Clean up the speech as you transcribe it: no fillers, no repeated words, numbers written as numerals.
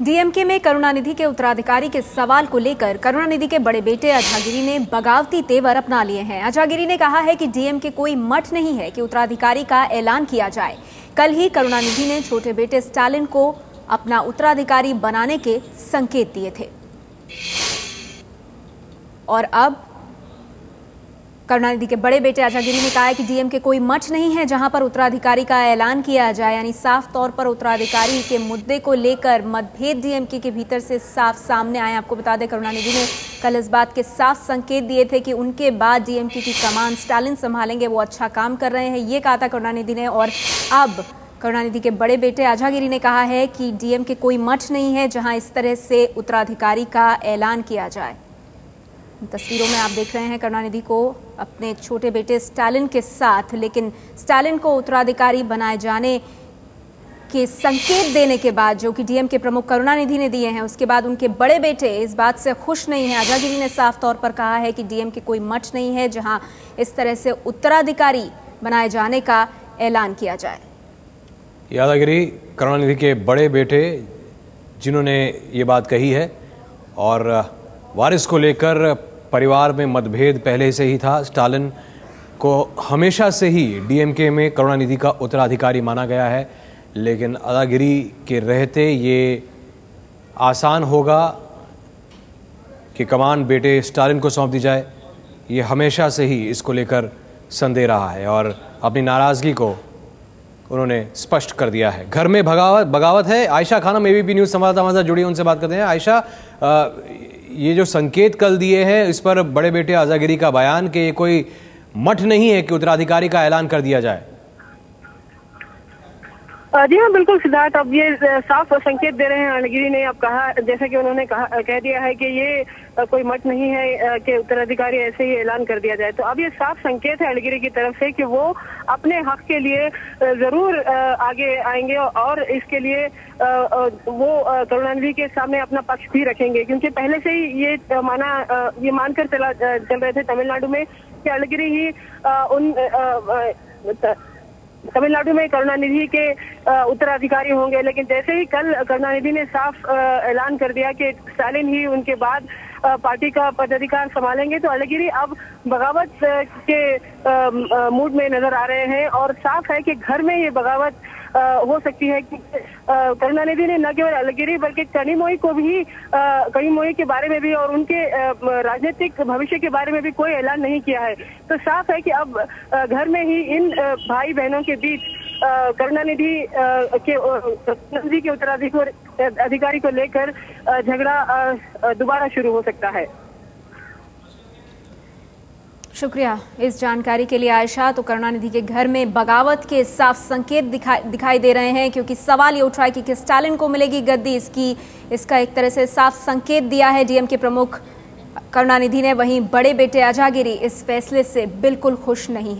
DMK में करुणानिधि के उत्तराधिकारी के सवाल को लेकर करुणानिधि के बड़े बेटे अजहागिरी ने बगावती तेवर अपना लिए हैं। अजहागिरी ने कहा है कि डीएमके कोई मठ नहीं है कि उत्तराधिकारी का ऐलान किया जाए। कल ही करुणानिधि ने छोटे बेटे स्टालिन को अपना उत्तराधिकारी बनाने के संकेत दिए थे और अब करुणानिधि के बड़े बेटे अजहागिरी ने कहा है कि डीएमके कोई मठ नहीं है जहां पर उत्तराधिकारी का ऐलान किया जाए। यानी साफ तौर पर उत्तराधिकारी के मुद्दे को लेकर मतभेद डीएमके के भीतर से साफ सामने आए। आपको बता दें, करुणानिधि ने कल इस बात के साफ संकेत दिए थे कि उनके बाद डीएमके की कमान स्टालिन संभालेंगे। वो अच्छा काम कर रहे हैं, ये कहा था करुणानिधि ने। और अब करुणानिधि के बड़े बेटे अजहागिरी ने कहा है कि डीएमके कोई मठ नहीं है जहां इस तरह से उत्तराधिकारी का ऐलान किया जाए। तस्वीरों में आप देख रहे हैं करुणानिधि को अपने छोटे बेटे स्टालिन के साथ, लेकिन स्टालिन को उत्तराधिकारी बनाए जाने के संकेत देने के बाद, जो कि डीएमके प्रमुख करुणानिधि ने दिए हैं, उसके बाद उनके बड़े बेटे इस बात से खुश नहीं हैं। अजहागिरी ने साफ तौर पर कहा है कि डीएमके कोई मठ नहीं है जहां इस तरह से उत्तराधिकारी बनाए जाने का ऐलान किया जाए। अजहागिरी करुणानिधि के बड़े बेटे जिन्होंने ये बात कही है, और वारिस को लेकर परिवार में मतभेद पहले से ही था। स्टालिन को हमेशा से ही डीएमके में करुणानिधि का उत्तराधिकारी माना गया है, लेकिन अजहागिरी के रहते ये आसान होगा कि कमान बेटे स्टालिन को सौंप दी जाए। ये हमेशा से ही इसको लेकर संदेह रहा है और अपनी नाराज़गी को उन्होंने स्पष्ट कर दिया है। घर में बगावत है। आयशा खानम एबीपी न्यूज़ संवाददाता हमारे साथ जुड़ी, उनसे बात करते हैं। आयशा, ये जो संकेत कल दिए हैं, इस पर बड़े बेटे अजहागिरी का बयान कि ये कोई मठ नहीं है कि उत्तराधिकारी का ऐलान कर दिया जाए। जी हाँ, बिल्कुल सिद्धार्थ, अब ये साफ संकेत दे रहे हैं अजहागिरी ने। अब कहा, जैसा कि उन्होंने कह दिया है कि ये कोई मठ नहीं है कि उत्तराधिकारी ऐसे ही ऐलान कर दिया जाए। तो अब ये साफ संकेत है अजहागिरी की तरफ से कि वो अपने हक के लिए जरूर आगे आएंगे और इसके लिए वो करुणानिधि के सामने अपना पक्ष भी रखेंगे, क्योंकि पहले से ही ये मानकर चल रहे थे तमिलनाडु में कि अजहागिरी ही तमिलनाडु में करुणानिधि के उत्तराधिकारी होंगे। लेकिन जैसे ही कल करुणानिधि ने साफ ऐलान कर दिया कि स्टालिन ही उनके बाद पार्टी का पदाधिकार संभालेंगे, तो अजहागिरी अब बगावत के मूड में नजर आ रहे हैं। और साफ है कि घर में ये बगावत हो सकती है कि करुणानिधि ने न केवल अजहागिरी बल्कि कनिमोई को भी, कनिमोई के बारे में भी और उनके राजनीतिक भविष्य के बारे में भी कोई ऐलान नहीं किया है। तो साफ है कि अब घर में ही इन भाई बहनों के बीच करुणानिधि के उत्तराधिकारी को लेकर झगड़ा दोबारा शुरू हो सकता है। शुक्रिया इस जानकारी के लिए आयशा। तो करुणानिधि के घर में बगावत के साफ संकेत दिखाई दे रहे हैं, क्योंकि सवाल ये उठ रहा है कि स्टालिन को मिलेगी गद्दी। इसका एक तरह से साफ संकेत दिया है डीएमके प्रमुख करुणानिधि ने। वहीं बड़े बेटे अजहागिरी इस फैसले से बिल्कुल खुश नहीं है।